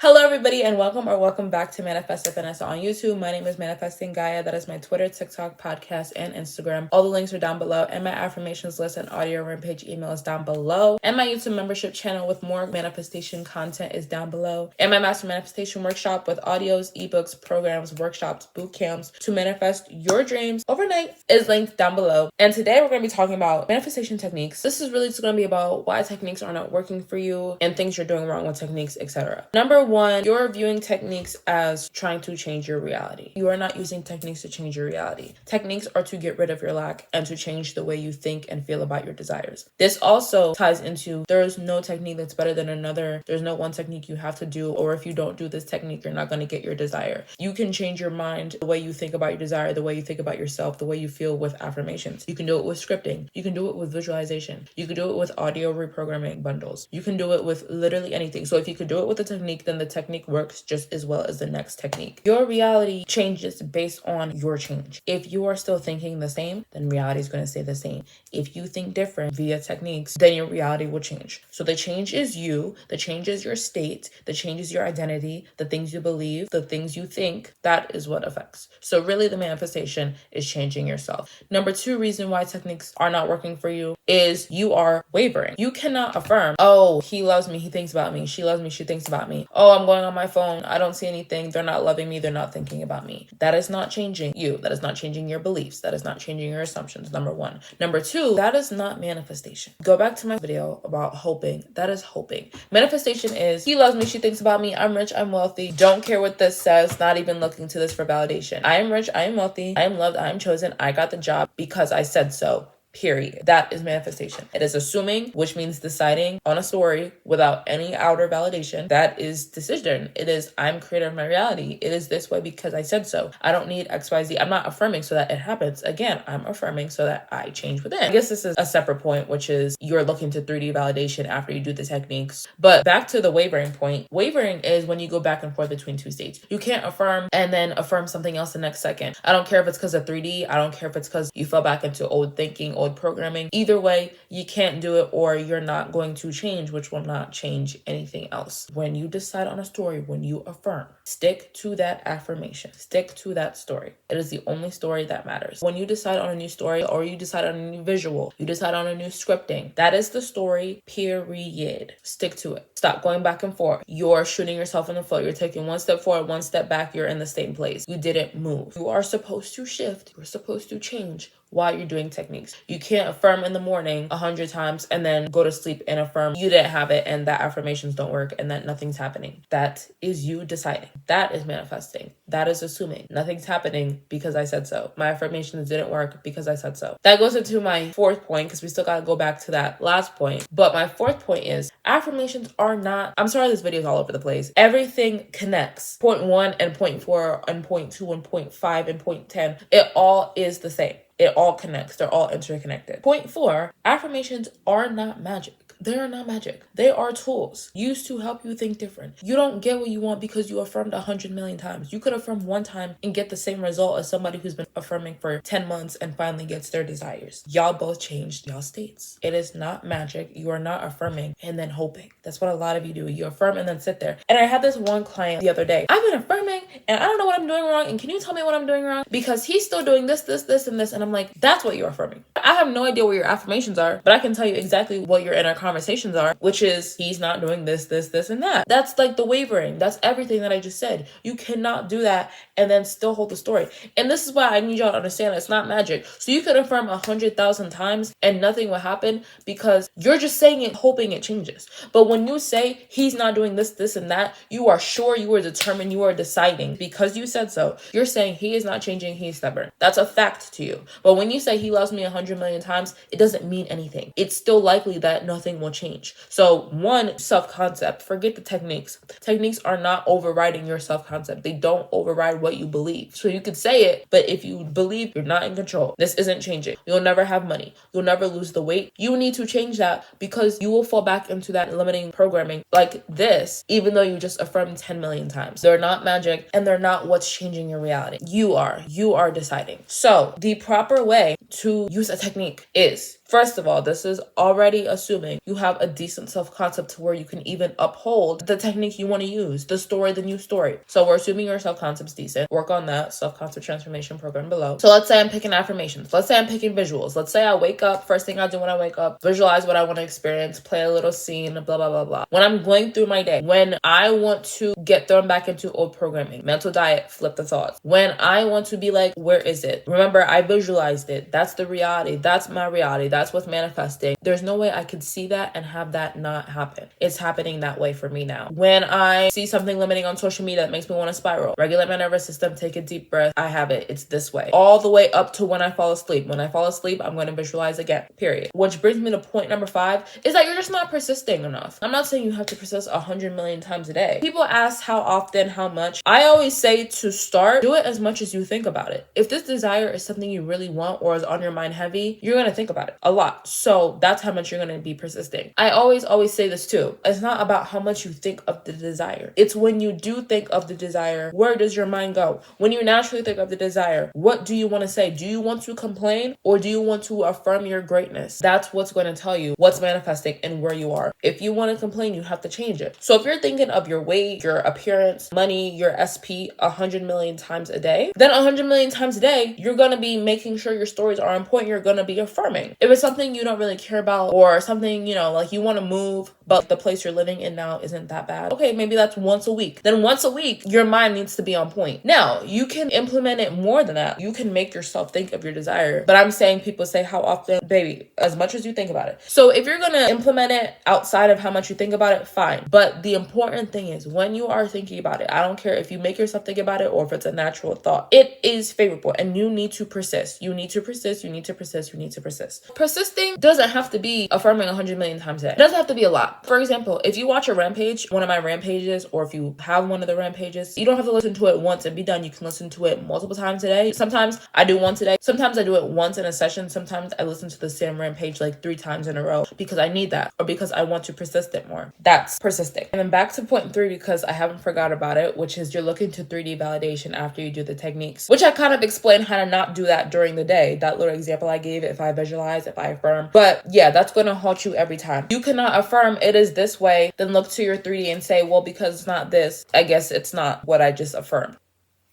Hello everybody and welcome back to Manifest with Finesse on YouTube. My name is Manifesting Gaia. That is my Twitter, TikTok, podcast, and Instagram. All the links are down below, and my affirmations list and audio rampage email is down below. And my YouTube membership channel with more manifestation content is down below. And my master manifestation workshop with audios, ebooks, programs, workshops, boot camps to manifest your dreams overnight is linked down below. And today we're going to be talking about manifestation techniques. This is really just going to be about why techniques are not working for you and things you're doing wrong with techniques, etc. Number one, you're viewing techniques as trying to change your reality. You are not using techniques to change your reality. Techniques are to get rid of your lack and to change the way you think and feel about your desires. This also ties into there is no technique that's better than another. There's no one technique you have to do, or if you don't do this technique, you're not going to get your desire. You can change your mind, the way you think about your desire, the way you think about yourself, the way you feel with affirmations. You can do it with scripting. You can do it with visualization. You can do it with audio reprogramming bundles. You can do it with literally anything. So if you could do it with a technique, then the technique works just as well as the next technique. Your reality changes based on your change. If you are still thinking the same, then reality is going to stay the same. If you think different via techniques, then your reality will change. So the change is you, the change is your state, the change is your identity, the things you believe, the things you think. That is what affects. So really the manifestation is changing yourself. Number two reason why techniques are not working for you is you are wavering. You cannot affirm, oh, he loves me, he thinks about me, she loves me, she thinks about me. Oh, I'm going on my phone, I don't see anything, they're not loving me, they're not thinking about me. That is not changing you. That is not changing your beliefs. That is not changing your assumptions, number one. Number two, that is not manifestation. Go back to my video about hoping. That is hoping. Manifestation is, he loves me, she thinks about me, I'm rich, I'm wealthy, don't care what this says, not even looking to this for validation. I am rich, I am wealthy, I am loved, I am chosen, I got the job because I said so. Period. That is manifestation. It is assuming, which means deciding on a story without any outer validation. That is decision. It is, I'm creator of my reality. It is this way because I said so. I don't need XYZ. I'm not affirming so that it happens. Again, I'm affirming so that I change within. I guess this is a separate point, which is you're looking to 3D validation after you do the techniques. But back to the wavering point. Wavering is when you go back and forth between two states. You can't affirm and then affirm something else the next second. I don't care if it's because of 3D. I don't care if it's because you fell back into old thinking, old programming. Either way, you can't do it or you're not going to change, which will not change anything else. When you decide on a story, when you affirm, stick to that affirmation, stick to that story. It is the only story that matters. When you decide on a new story or you decide on a new visual, you decide on a new scripting, that is the story, period. Stick to it. Stop going back and forth. You're shooting yourself in the foot. You're taking one step forward, one step back. You're in the same place. You didn't move. You are supposed to shift. You're supposed to change while you're doing techniques. You can't affirm in the morning 100 times and then go to sleep and affirm you didn't have it and that affirmations don't work and that nothing's happening. That is you deciding. That is manifesting. That is assuming nothing's happening because I said so. My affirmations didn't work because I said so. That goes into my fourth point because we still got to go back to that last point. But my fourth point is affirmations are not, I'm sorry this video is all over the place. Everything connects. Point 1 and point 4 and point 2 and point 5 and point 10. It all is the same. It all connects. They're all interconnected. Point 4, affirmations are not magic. They are not magic. They are tools used to help you think different. You don't get what you want because you affirmed 100 million times. You could affirm one time and get the same result as somebody who's been affirming for 10 months and finally gets their desires. Y'all both changed y'all states. It is not magic. You are not affirming and then hoping. That's what a lot of you do. You affirm and then sit there. And I had this one client the other day. I've been affirming and I don't know what I'm doing wrong. And can you tell me what I'm doing wrong? Because he's still doing this, this, this, and this. And I'm like, that's what you're affirming. I have no idea what your affirmations are, but I can tell you exactly what your inner conversations are, which is he's not doing this, this, this, and that. That's like the wavering. That's everything that I just said. You cannot do that and then still hold the story. And this is why I need y'all to understand it's not magic. So you could affirm 100,000 times and nothing will happen because you're just saying it, hoping it changes. But when you say he's not doing this, this, and that, you are sure, you are determined, you are deciding because you said so. You're saying he is not changing, he's stubborn. That's a fact to you. But when you say he loves me 100 million times, it doesn't mean anything. It's still likely that nothing will change. So one, self-concept. Forget the techniques. Techniques are not overriding your self-concept. They don't override what you believe. So you could say it, but if you believe you're not in control, this isn't changing. You'll never have money. You'll never lose the weight. You need to change that because you will fall back into that limiting programming like this, even though you just affirmed 10 million times. They're not magic and they're not what's changing your reality. You are deciding. So the proper way to use a technique is, first of all, this is already assuming you have a decent self-concept to where you can even uphold the technique you want to use, the story, the new story. So we're assuming your self-concept's decent. Work on that self-concept transformation program below. So let's say I'm picking affirmations. Let's say I'm picking visuals. Let's say I wake up, first thing I do when I wake up, visualize what I want to experience, play a little scene, blah, blah, blah, blah. When I'm going through my day, when I want to get thrown back into old programming, mental diet, flip the thoughts. When I want to be like, where is it? Remember, I visualized it. That's the reality. That's my reality. That's what's manifesting. There's no way I could see that and have that not happen. It's happening that way for me now. When I see something limiting on social media that makes me want to spiral, regulate my nervous system, take a deep breath, I have it. It's this way. All the way up to when I fall asleep. When I fall asleep, I'm going to visualize again, period. Which brings me to point number 5 is that you're just not persisting enough. I'm not saying you have to persist 100 million times a day. People ask how often, how much. I always say to start, do it as much as you think about it. If this desire is something you really want or is on your mind heavy, you're going to think about it a lot. So that's how much you're going to be persisting. I always say this too. It's not about how much you think of the desire. It's when you do think of the desire, where does your mind go? When you naturally think of the desire, what do you want to say? Do you want to complain or do you want to affirm your greatness? That's what's going to tell you what's manifesting and where you are. If you want to complain, you have to change it. So if you're thinking of your weight, your appearance, money, your SP 100 million times a day, then 100 million times a day, you're going to be making sure your stories are on point. You're going to be affirming. If it's something you don't really care about or something, like you want to move, but the place you're living in now isn't that bad. Okay, maybe that's once a week. Then once a week, your mind needs to be on point. Now, you can implement it more than that. You can make yourself think of your desire. But I'm saying people say how often, baby, as much as you think about it. So if you're going to implement it outside of how much you think about it, fine. But the important thing is when you are thinking about it, I don't care if you make yourself think about it or if it's a natural thought, it is favorable and you need to persist. You need to persist. You need to persist. You need to persist. Persisting doesn't have to be affirming 100 million times a day. It doesn't have to be a lot. For example, if you watch a rampage, one of my rampages, or if you have one of the rampages, you don't have to listen to it once and be done. You can listen to it multiple times a day. Sometimes I do once a day. Sometimes I do it once in a session. Sometimes I listen to the same rampage like 3 times in a row because I need that or because I want to persist it more. That's persisting. And then back to point 3 because I haven't forgot about it, which is you're looking to 3D validation after you do the techniques, which I kind of explained how to not do that during the day. That little example I gave, if I visualize, if I affirm. But yeah, that's going to halt you every time. You cannot affirm it is this way, then look to your 3D and say, well, because it's not this, I guess it's not what I just affirmed.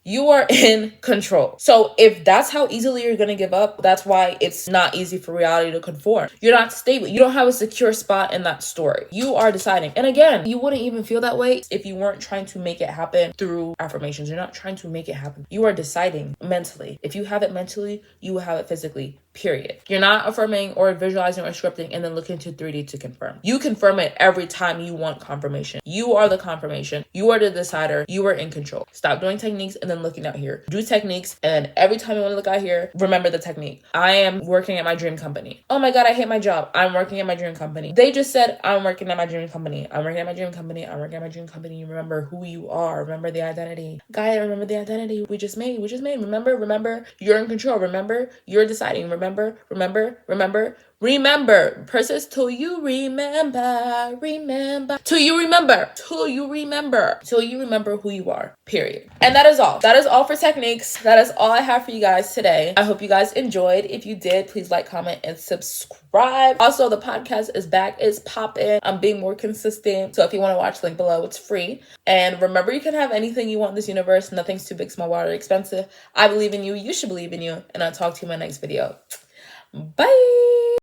You are in control. So if that's how easily you're going to give up, that's why it's not easy for reality to conform. You're not stable. You don't have a secure spot in that story. You are deciding. And again, you wouldn't even feel that way if you weren't trying to make it happen through affirmations. You're not trying to make it happen. You are deciding mentally. If you have it mentally, you will have it physically. Period. You're not affirming or visualizing or scripting and then looking to 3D to confirm. You confirm it every time you want confirmation. You are the confirmation. You are the decider. You are in control. Stop doing techniques and then looking out here. Do techniques and every time you want to look out here, remember the technique. I am working at my dream company. Oh my God, I hate my job. I'm working at my dream company. They just said, I'm working at my dream company. I'm working at my dream company. I'm working at my dream company. Remember who you are. Remember the identity. Gaia, remember the identity we just made. Remember, you're in control. Remember, you're deciding. Remember, persist till you remember, till you remember who you are, period. And that is all for techniques. That is all I have for you guys today. I hope you guys enjoyed. If you did, please like, comment, and subscribe. Also, the podcast is back. It's popping. I'm being more consistent. So if you want to watch, link below, it's free. And remember, you can have anything you want in this universe. Nothing's too big, small, wide, or expensive. I believe in you. You should believe in you. And I'll talk to you in my next video. Bye.